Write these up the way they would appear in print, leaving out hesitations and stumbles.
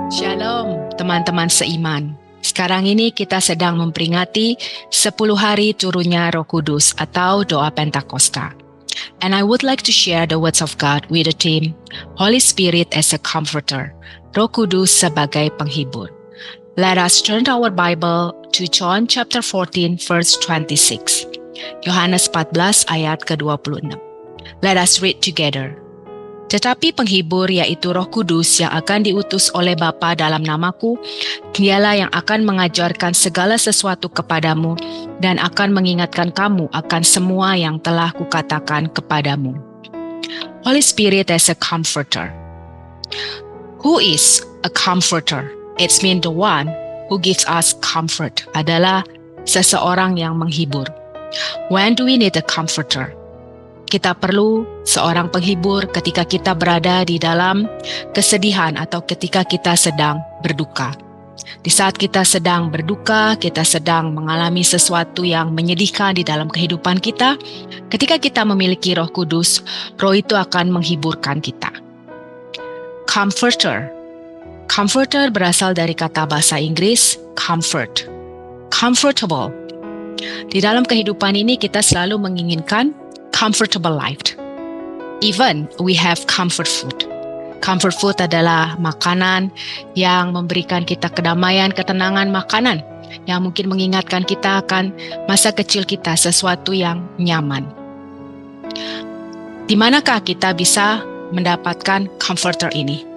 Shalom teman-teman seiman. Sekarang ini kita sedang memperingati 10 hari turunnya Roh Kudus atau doa Pentakosta. And I would like to share the words of God with the theme Holy Spirit as a Comforter. Roh Kudus sebagai penghibur. Let us turn our Bible to John chapter 14 verse 26. Yohanes 14 ayat ke-26. Let us read together. Tetapi penghibur yaitu Roh Kudus yang akan diutus oleh Bapa dalam namaku, dialah yang akan mengajarkan segala sesuatu kepadamu dan akan mengingatkan kamu akan semua yang telah kukatakan kepadamu. Holy Spirit as a comforter. Who is a comforter? It's mean the one who gives us comfort adalah seseorang yang menghibur. When do we need a comforter? Kita perlu seorang penghibur ketika kita berada di dalam kesedihan atau ketika kita sedang berduka. Di saat kita sedang berduka, kita sedang mengalami sesuatu yang menyedihkan di dalam kehidupan kita. Ketika kita memiliki Roh Kudus, Roh itu akan menghiburkan kita. Comforter. Comforter berasal dari kata bahasa Inggris comfort. Comfortable. Di dalam kehidupan ini kita selalu menginginkan comfortable life. Even we have comfort food. Comfort food adalah makanan yang memberikan kita kedamaian, ketenangan, makanan yang mungkin mengingatkan kita akan masa kecil kita, sesuatu yang nyaman. Di manakah kita bisa mendapatkan comforter ini?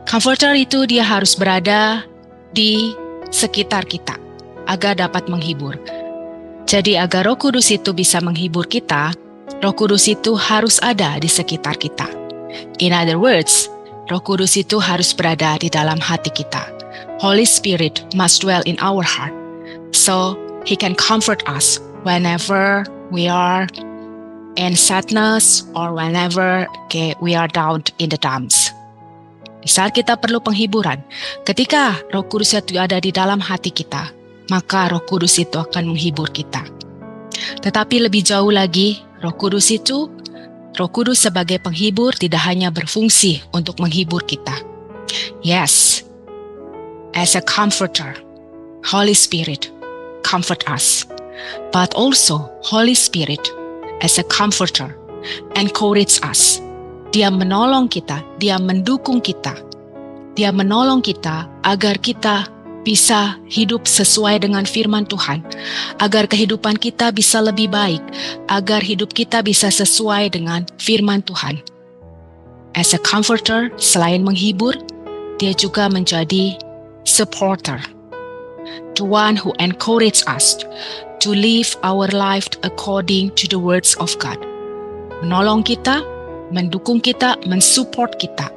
Comforter itu dia harus berada di sekitar kita agar dapat menghibur. Jadi agar Roh Kudus itu bisa menghibur kita, Roh Kudus itu harus ada di sekitar kita. In other words, Roh Kudus itu harus berada di dalam hati kita. Holy Spirit must dwell in our heart, so He can comfort us whenever we are in sadness or whenever we are down in the dumps. Di saat kita perlu penghiburan, ketika Roh Kudus itu ada di dalam hati kita, maka Roh Kudus itu akan menghibur kita. Tetapi lebih jauh lagi, Roh Kudus sebagai penghibur tidak hanya berfungsi untuk menghibur kita. Yes, as a comforter, Holy Spirit comfort us. But also, Holy Spirit as a comforter encourage us. Dia menolong kita, dia mendukung kita. Dia menolong kita agar kita bisa hidup sesuai dengan firman Tuhan, agar kehidupan kita bisa lebih baik, agar hidup kita bisa sesuai dengan firman Tuhan. As a comforter, selain menghibur, dia juga menjadi supporter, the one who encourage us to live our life according to the words of God. Menolong kita, mendukung kita, mensupport kita.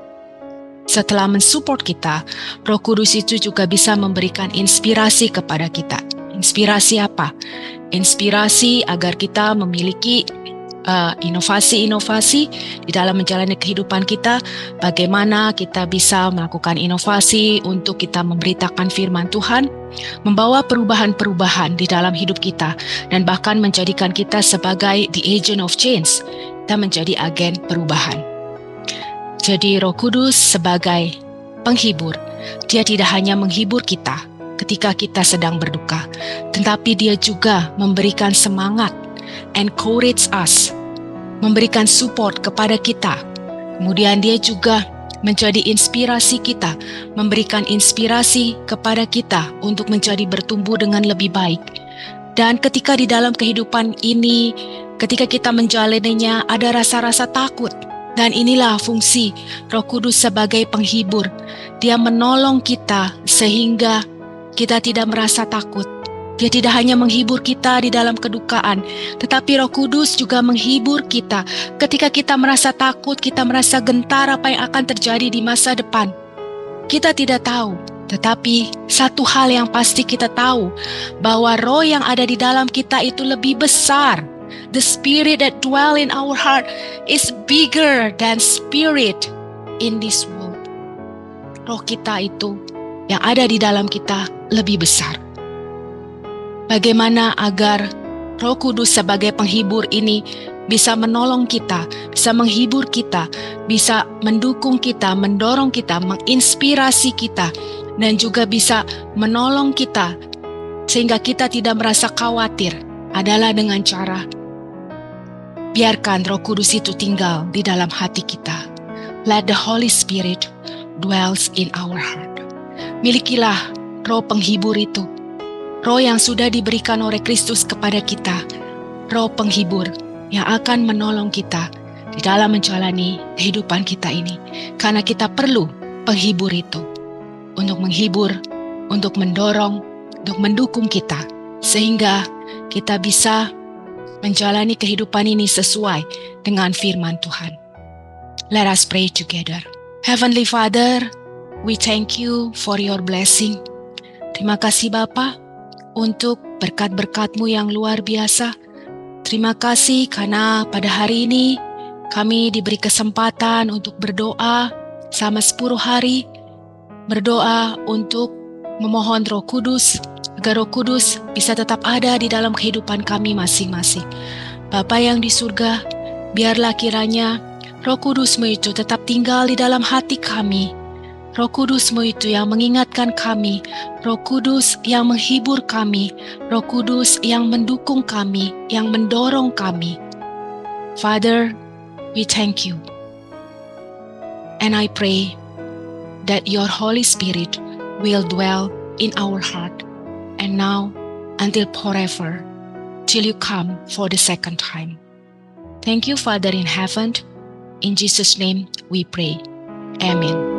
Setelah mensupport kita, Roh Kudus itu juga bisa memberikan inspirasi kepada kita. Inspirasi apa? Inspirasi agar kita memiliki inovasi-inovasi di dalam menjalani kehidupan kita. Bagaimana kita bisa melakukan inovasi untuk kita memberitakan firman Tuhan, membawa perubahan-perubahan di dalam hidup kita, dan bahkan menjadikan kita sebagai the agent of change. Kita menjadi agen perubahan. Jadi Roh Kudus sebagai penghibur, dia tidak hanya menghibur kita ketika kita sedang berduka, tetapi dia juga memberikan semangat, encourage us, memberikan support kepada kita. Kemudian dia juga menjadi inspirasi kita, memberikan inspirasi kepada kita untuk menjadi bertumbuh dengan lebih baik. Dan ketika di dalam kehidupan ini, ketika kita menjalaninya, ada rasa-rasa takut. Dan inilah fungsi Roh Kudus sebagai penghibur. Dia menolong kita sehingga kita tidak merasa takut. Dia tidak hanya menghibur kita di dalam kedukaan, tetapi Roh Kudus juga menghibur kita ketika kita merasa takut, kita merasa gentar apa yang akan terjadi di masa depan. Kita tidak tahu, tetapi satu hal yang pasti kita tahu, bahwa roh yang ada di dalam kita itu lebih besar. The spirit that dwell in our heart is bigger than spirit in this world. Roh kita itu yang ada di dalam kita lebih besar. Bagaimana agar Roh Kudus sebagai penghibur ini bisa menolong kita, bisa menghibur kita, bisa mendukung kita, mendorong kita, menginspirasi kita, dan juga bisa menolong kita sehingga kita tidak merasa khawatir adalah dengan cara biarkan Roh Kudus itu tinggal di dalam hati kita. Let the Holy Spirit dwells in our heart. Milikilah roh penghibur itu, roh yang sudah diberikan oleh Kristus kepada kita, roh penghibur yang akan menolong kita di dalam menjalani kehidupan kita ini. Karena kita perlu penghibur itu untuk menghibur, untuk mendorong, untuk mendukung kita, sehingga kita bisa menjalani kehidupan ini sesuai dengan firman Tuhan. Let us pray together. Heavenly Father, we thank you for your blessing. Terima kasih Bapa untuk berkat-berkat-Mu yang luar biasa. Terima kasih karena pada hari ini kami diberi kesempatan untuk berdoa selama 10 hari. Berdoa untuk memohon Roh Kudus, agar Roh Kudus bisa tetap ada di dalam kehidupan kami masing-masing. Bapa yang di surga, biarlah kiranya Roh Kudus-Mu itu tetap tinggal di dalam hati kami. Roh Kudus-Mu itu yang mengingatkan kami, Roh Kudus yang menghibur kami, Roh Kudus yang mendukung kami, yang mendorong kami. Father, we thank you. And I pray that your Holy Spirit will dwell in our heart, and now until forever, till you come for the second time. Thank you, Father in heaven. In Jesus' name we pray. Amen.